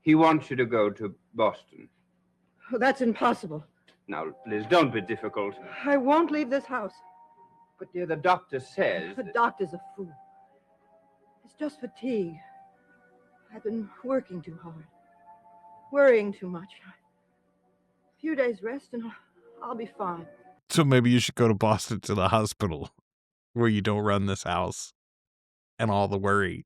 He wants you to go to Boston. Oh, that's impossible. Now, Liz, don't be difficult. I won't leave this house. But, dear, the doctor says... The doctor's a fool. It's just fatigue. I've been working too hard. Worrying too much. A few days rest and I'll be fine. So maybe you should go to Boston to the hospital where you don't run this house and all the worry.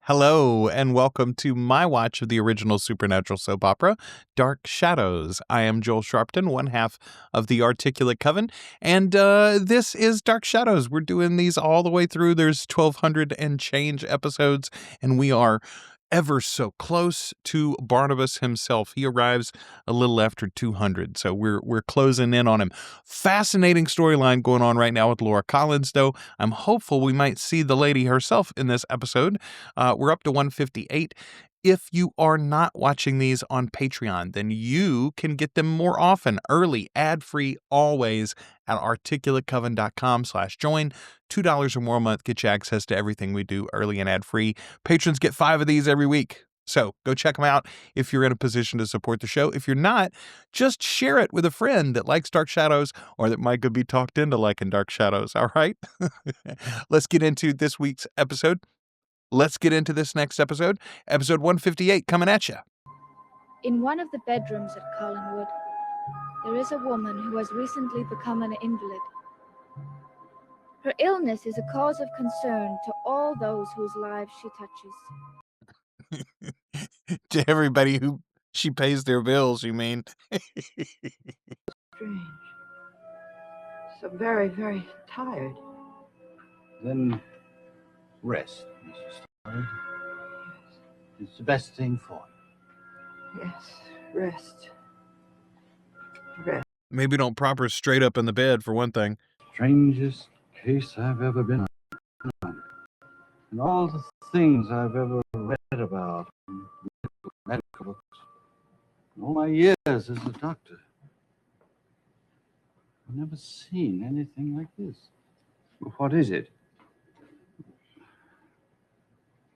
Hello, and welcome to my watch of the original supernatural soap opera, Dark Shadows. I am Joel Sharpton, one half of the Articulate Coven, and this is Dark Shadows. We're doing these all the way through. There's 1,200 and change episodes, and we are ever so close to Barnabas himself. He arrives a little after 200, so we're closing in on him. Fascinating storyline going on right now with Laura Collins, though. I'm hopeful we might see the lady herself in this episode. We're up to 158. If you are not watching these on Patreon, then you can get them more often, early, ad-free, always at articulatecoven.com/join. $2 or more a month gets you access to everything we do early and ad-free. Patrons get 5 of these every week. So go check them out if you're in a position to support the show. If you're not, just share it with a friend that likes Dark Shadows or that might be talked into liking Dark Shadows. All right? Let's get into this week's episode. Let's get into this next episode. Episode 158 coming at you. In one of the bedrooms at Collinwood, there is a woman who has recently become an invalid. Her illness is a cause of concern to all those whose lives she touches. To everybody who she pays their bills, you mean? Strange. So very, very tired. Then rest, Mrs. Floyd. It's the best thing for you. Yes, rest. Rest. Maybe don't prop her straight up in the bed, for one thing. Strangest case I've ever been on. And all the things I've ever read about in medical books. In all my years as a doctor, I've never seen anything like this. What is it?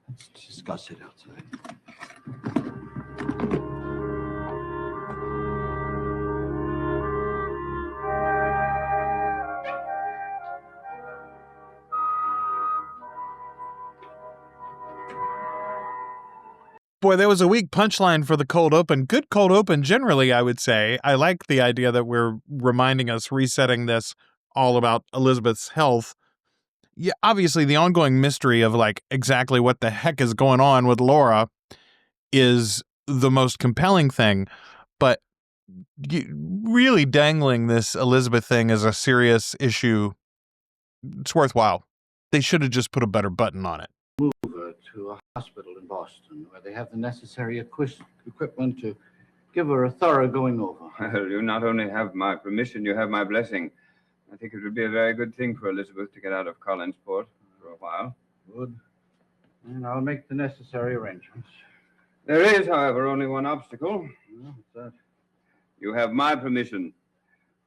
Let's discuss it outside. Boy, that was a weak punchline for the cold open. Good cold open, generally, I would say. I like the idea that we're reminding us, resetting this all about Elizabeth's health. Yeah, obviously, the ongoing mystery of, like, exactly what the heck is going on with Laura is the most compelling thing. But really dangling this Elizabeth thing as a serious issue, it's worthwhile. They should have just put a better button on it. Move her to a hospital in Boston where they have the necessary equipment to give her a thorough going over. Well, you not only have my permission, you have my blessing. I think it would be a very good thing for Elizabeth to get out of Collinsport for a while. Good. And I'll make the necessary arrangements. There is, however, only one obstacle. What's that? You have my permission,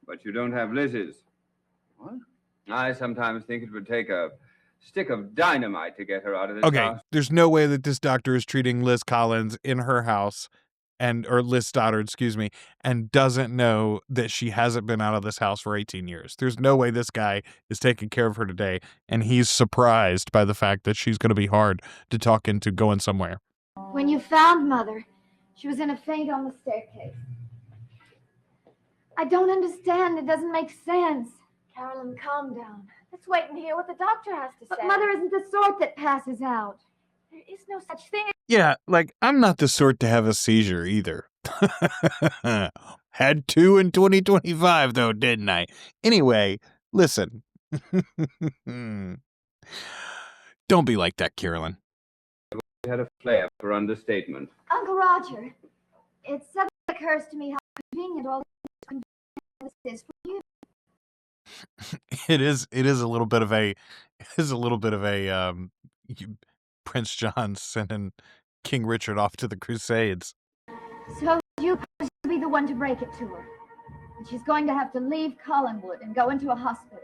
but you don't have Liz's. What? I sometimes think it would take a stick of dynamite to get her out of this house. There's no way that this doctor is treating Liz Collins in her house, or Liz Stoddard, excuse me, and doesn't know that she hasn't been out of this house for 18 years. There's no way this guy is taking care of her today, and he's surprised by the fact that she's going to be hard to talk into going somewhere. When you found Mother, she was in a faint on the staircase. I don't understand. It doesn't make sense. Carolyn, calm down. Let's wait and hear what the doctor has to say. But Mother isn't the sort that passes out. There is no such thing. Yeah, like, I'm not the sort to have a seizure either. Had 2 in 2025, though, didn't I? Anyway, listen. Don't be like that, Carolyn. We had a flair for understatement. Uncle Roger, it suddenly occurs to me how convenient all this is for you. It is a little bit of a Prince John sending King Richard off to the Crusades. So you be the one to break it to her. And she's going to have to leave Collinwood and go into a hospital.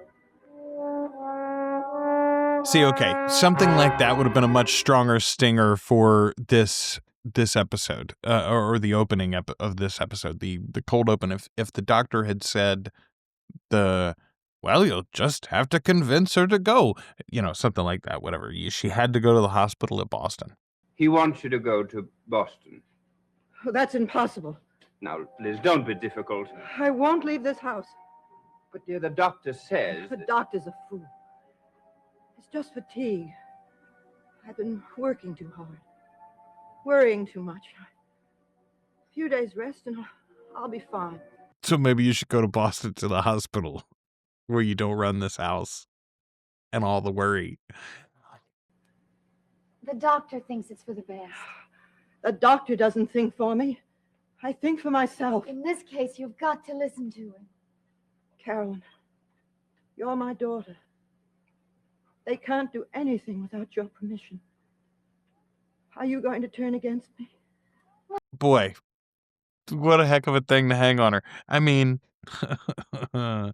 See, okay, something like that would have been a much stronger stinger for this episode, or the opening of this episode, the cold open. If the doctor had said well, you'll just have to convince her to go, something like that. Whatever. She had to go to the hospital at Boston. He wants you to go to Boston. Oh, that's impossible. Now, Liz, don't be difficult. I won't leave this house. But, dear, the doctor says... The doctor's a fool. It's just fatigue. I've been working too hard. Worrying too much. A few days rest and I'll be fine. So maybe you should go to Boston to the hospital where you don't run this house and all the worry. The doctor thinks it's for the best. The doctor doesn't think for me. I think for myself. In this case, you've got to listen to him. Carolyn, you're my daughter. They can't do anything without your permission. Are you going to turn against me? Boy, what a heck of a thing to hang on her. I mean, yeah,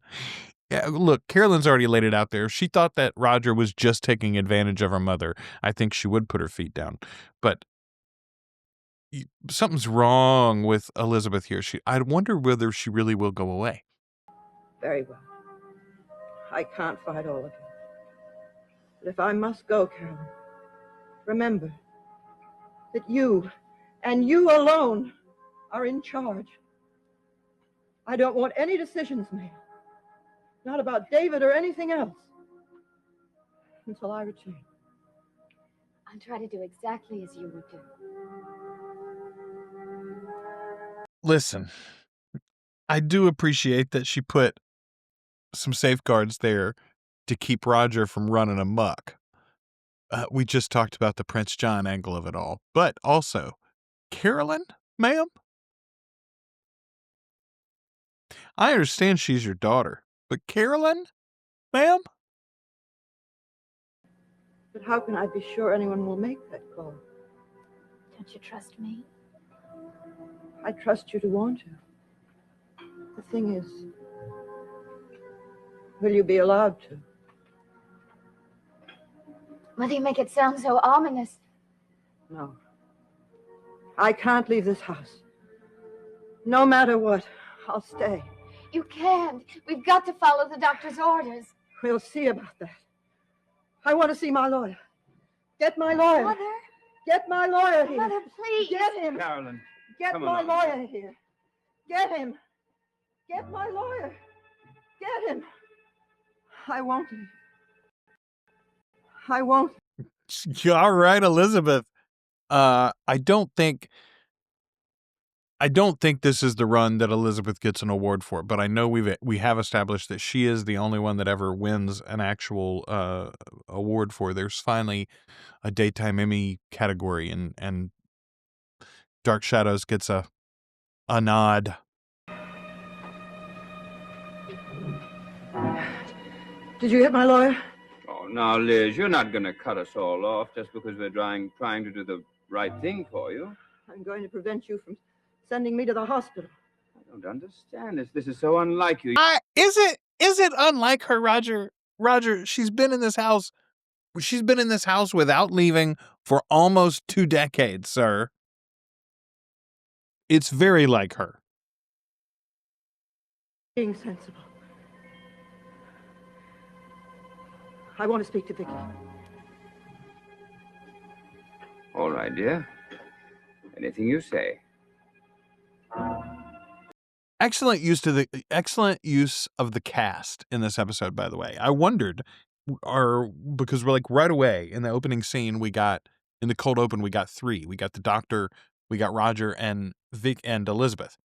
look, Carolyn's already laid it out there. She thought that Roger was just taking advantage of her mother. I think she would put her feet down. But something's wrong with Elizabeth here. I wonder whether she really will go away. Very well. I can't fight all of you. But if I must go, Carolyn, remember that you, and you alone, are in charge. I don't want any decisions made. Not about David or anything else. Until I return. I'll try to do exactly as you would do. Listen, I do appreciate that she put some safeguards there to keep Roger from running amok. We just talked about the Prince John angle of it all. But also, Carolyn, ma'am? I understand she's your daughter, but Carolyn, ma'am? But how can I be sure anyone will make that call? Don't you trust me? I trust you to want to. The thing is, will you be allowed to? Why do you make it sound so ominous? No. I can't leave this house. No matter what, I'll stay. You can't. We've got to follow the doctor's orders. We'll see about that. I want to see my lawyer. Get my lawyer. Mother? Get my lawyer here. Mother, please. Get him. Carolyn, Get come my along. lawyer here. Get him. Get my lawyer. Get him. I won't leave. I won't. All right, Elizabeth. I don't think this is the run that Elizabeth gets an award for, but I know we have established that she is the only one that ever wins an actual award for. There's finally a daytime Emmy category, and Dark Shadows gets a nod. Did you get my lawyer? Oh, now, Liz, you're not going to cut us all off just because we're trying to do the right thing for you. I'm going to prevent you from sending me to the hospital. I don't understand this. This is so unlike you. Is it unlike her, Roger? Roger, she's been in this house. She's been in this house without leaving for almost 2 decades, sir. It's very like her. Being sensible. I want to speak to Vicky. All right, dear. Anything you say. Excellent use of the cast in this episode, by the way. I wondered, because we're like right away in the opening scene, in the cold open, we got 3. We got the doctor, we got Roger and Vic and Elizabeth.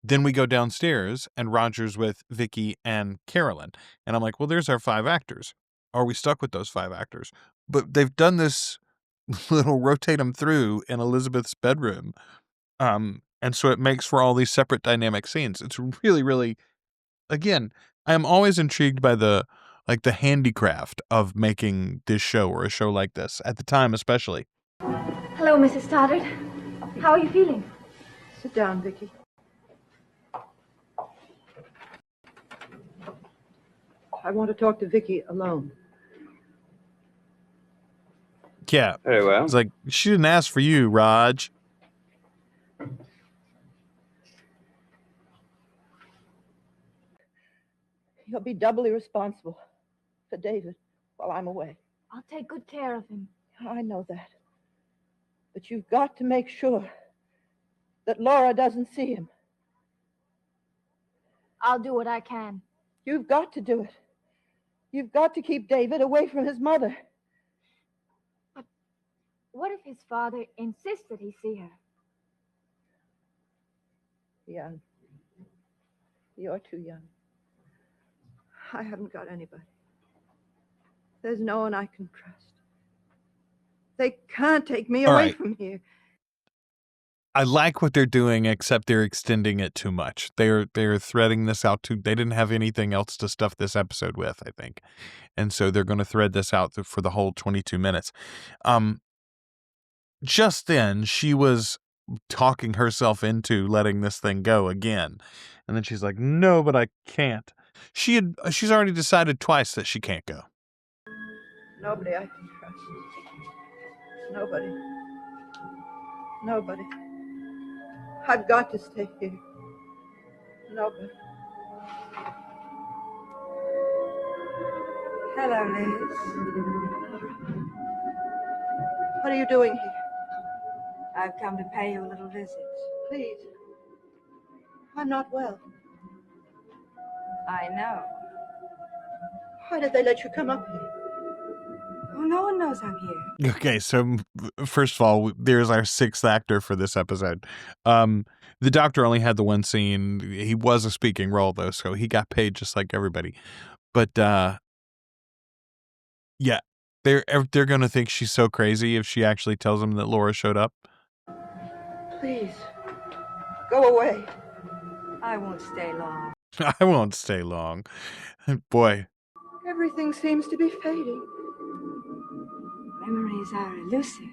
Then we go downstairs and Roger's with Vicky and Carolyn. And I'm like, well, there's our 5 actors. Are we stuck with those 5 actors? But they've done this little rotate them through in Elizabeth's bedroom. And so it makes for all these separate dynamic scenes. It's really, really, again, I am always intrigued by the handicraft of making this show or a show like this at the time, especially. Hello, Mrs. Stoddard. How are you feeling? Sit down, Vicky. I want to talk to Vicky alone. Yeah. Very well. It's like, she didn't ask for you, Raj. You'll be doubly responsible for David while I'm away. I'll take good care of him. I know that. But you've got to make sure that Laura doesn't see him. I'll do what I can. You've got to do it. You've got to keep David away from his mother. But what if his father insists that he see her? Young. You're too young. I haven't got anybody. There's no one I can trust. They can't take me away from here. I like what they're doing, except they're extending it too much. They're threading this out too. They didn't have anything else to stuff this episode with, I think. And so they're going to thread this out for the whole 22 minutes. Just then, she was talking herself into letting this thing go again. And then she's like, no, but I can't. She's already decided twice that she can't go. Nobody I can trust. Nobody. Nobody. I've got to stay here. Nobody. Hello, Liz. What are you doing here? I've come to pay you a little visit. Please. I'm not well. I know. Why did they let you come up here? Oh, no one knows I'm here. Okay, so first of all, there's our sixth actor for this episode. The doctor only had the one scene. He was a speaking role, though, so he got paid just like everybody. But, yeah, they're going to think she's so crazy if she actually tells them that Laura showed up. Please. Go away. I won't stay long. I won't stay long. Boy. Everything seems to be fading. Memories are elusive,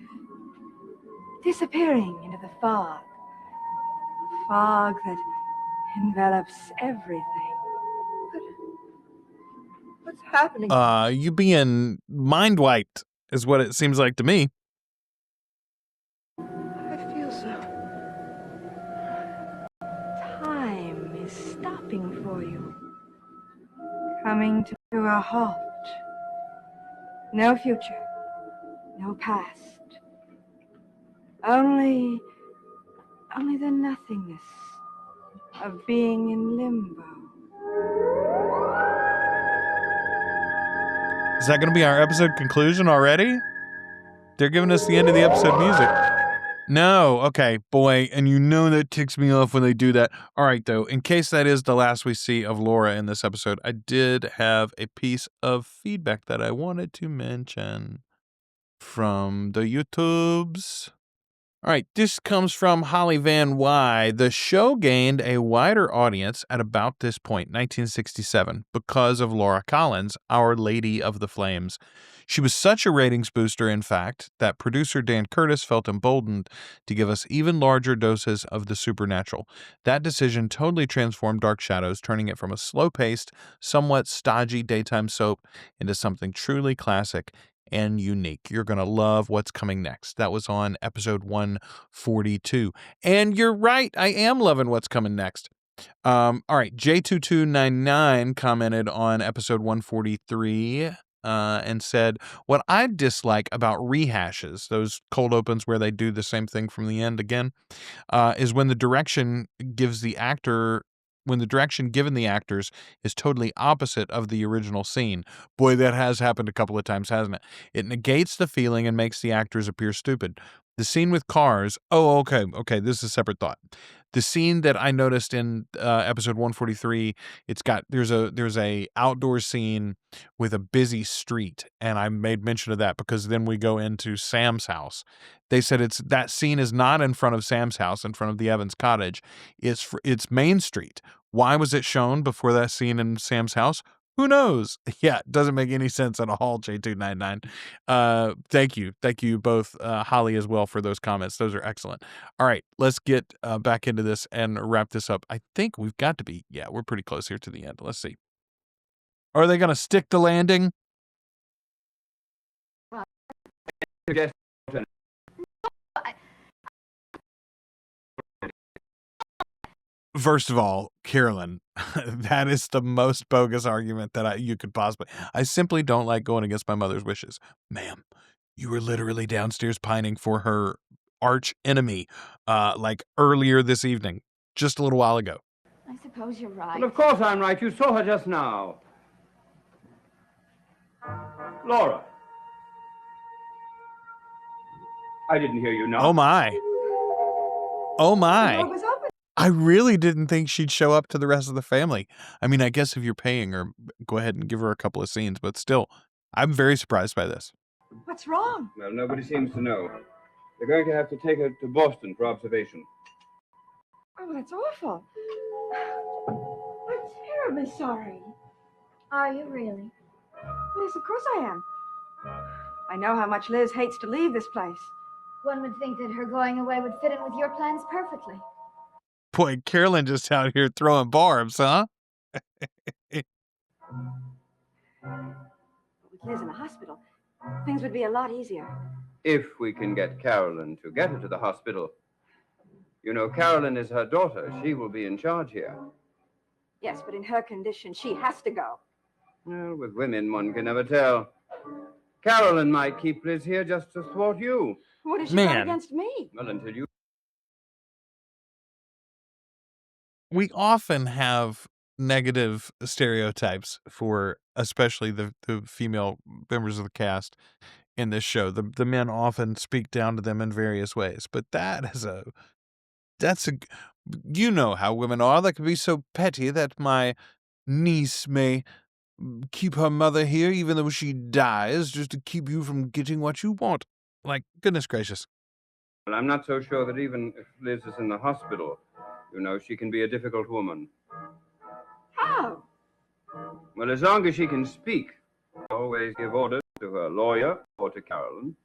disappearing into the fog. A fog that envelops everything. What's happening? You being mind wiped is what it seems like to me. I feel so. Time is stopping for you. Coming to a halt. No future. No past. Only the nothingness of being in limbo. Is that going to be our episode conclusion already? They're giving us the end of the episode music. No, okay, boy, and you know that ticks me off when they do that. All right, though, in case that is the last we see of Laura in this episode, I did have a piece of feedback that I wanted to mention from the YouTubes. All right, this comes from Holly Van Y. The show gained a wider audience at about this point, 1967, because of Laura Collins, Our Lady of the Flames. She was such a ratings booster, in fact, that producer Dan Curtis felt emboldened to give us even larger doses of the supernatural. That decision totally transformed Dark Shadows, turning it from a slow-paced, somewhat stodgy daytime soap into something truly classic and unique. You're going to love what's coming next. That was on episode 142. And you're right, I am loving what's coming next. All right, J2299 commented on episode 143 and said, what I dislike about rehashes, those cold opens where they do the same thing from the end again, is when the direction gives the actor when the direction given the actors is totally opposite of the original scene. Boy, that has happened a couple of times, hasn't it? It negates the feeling and makes the actors appear stupid. The scene with cars, okay, this is a separate thought. The scene that I noticed in episode 143, there's a outdoor scene with a busy street, and I made mention of that because then we go into Sam's house. They said that scene is not in front of Sam's house, in front of the Evans cottage. It's Main Street. Why was it shown before that scene in Sam's house? Who knows? Yeah, it doesn't make any sense at all, J299. Thank you both, Holly as well, for those comments. Those are excellent. All right, let's get back into this and wrap this up. I think we've got to be, we're pretty close here to the end. Let's see. Are they going to stick the landing? Jess. First of all, Carolyn, that is the most bogus argument that you could possibly. I simply don't like going against my mother's wishes. Ma'am, you were literally downstairs pining for her arch enemy, like earlier this evening, just a little while ago. I suppose you're right. Well, of course I'm right. You saw her just now. Laura. I didn't hear you now. Oh, my. Oh, my. The door was open. I really didn't think she'd show up to the rest of the family. I mean, I guess if you're paying her, go ahead and give her a couple of scenes, but still, I'm very surprised by this. What's wrong? Well, nobody seems to know. They're going to have to take her to Boston for observation. Oh, that's awful. I'm terribly sorry. Are you really? Yes, of course I am. I know how much Liz hates to leave this place. One would think that her going away would fit in with your plans perfectly. Boy, Carolyn just out here throwing barbs, huh? But with Liz in the hospital, things would be a lot easier. If we can get Carolyn to get her to the hospital. You know, Carolyn is her daughter. She will be in charge here. Yes, but in her condition, she has to go. Well, with women, one can never tell. Carolyn might keep Liz here just to thwart you. What has she done Man. against me? Well, until you... We often have negative stereotypes for especially the female members of the cast in this show. The men often speak down to them in various ways, but that's a you know how women are. They can be so petty that my niece may keep her mother here even though she dies just to keep you from getting what you want. Like, goodness gracious. Well, I'm not so sure that even if Liz is in the hospital, you know, she can be a difficult woman. How? Well, as long as she can speak, always give orders to her lawyer or to Carolyn.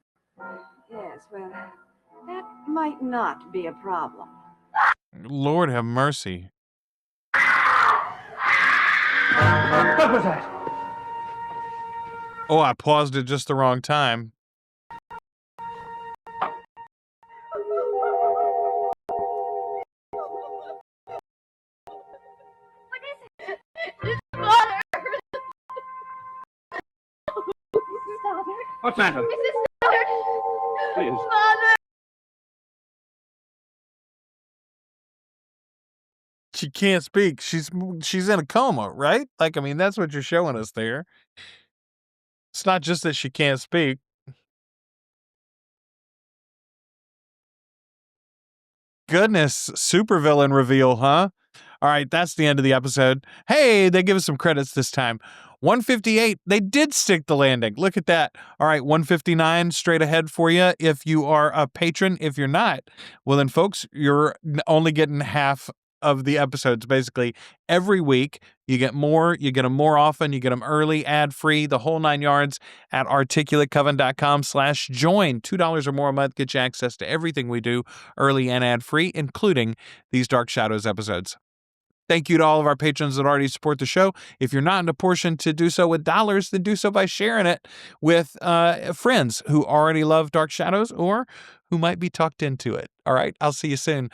Yes, well, that might not be a problem. Lord have mercy. What was that? Oh, I paused at just the wrong time. What's the matter? Mrs. Stoddard! Please. Mother! She can't speak. She's in a coma, right? Like, I mean, that's what you're showing us there. It's not just that she can't speak. Goodness, supervillain reveal, huh? All right, that's the end of the episode. Hey, they give us some credits this time. 158, they did stick the landing. Look at that. All right, 159 straight ahead for you if you are a patron. If you're not, well then, folks, you're only getting half of the episodes, basically. Every week, you get more. You get them more often. You get them early, ad-free, the whole 9 yards at articulatecoven.com/join. $2 or more a month gets you access to everything we do, early and ad-free, including these Dark Shadows episodes. Thank you to all of our patrons that already support the show. If you're not in a portion to do so with dollars, then do so by sharing it with friends who already love Dark Shadows or who might be talked into it. All right, I'll see you soon.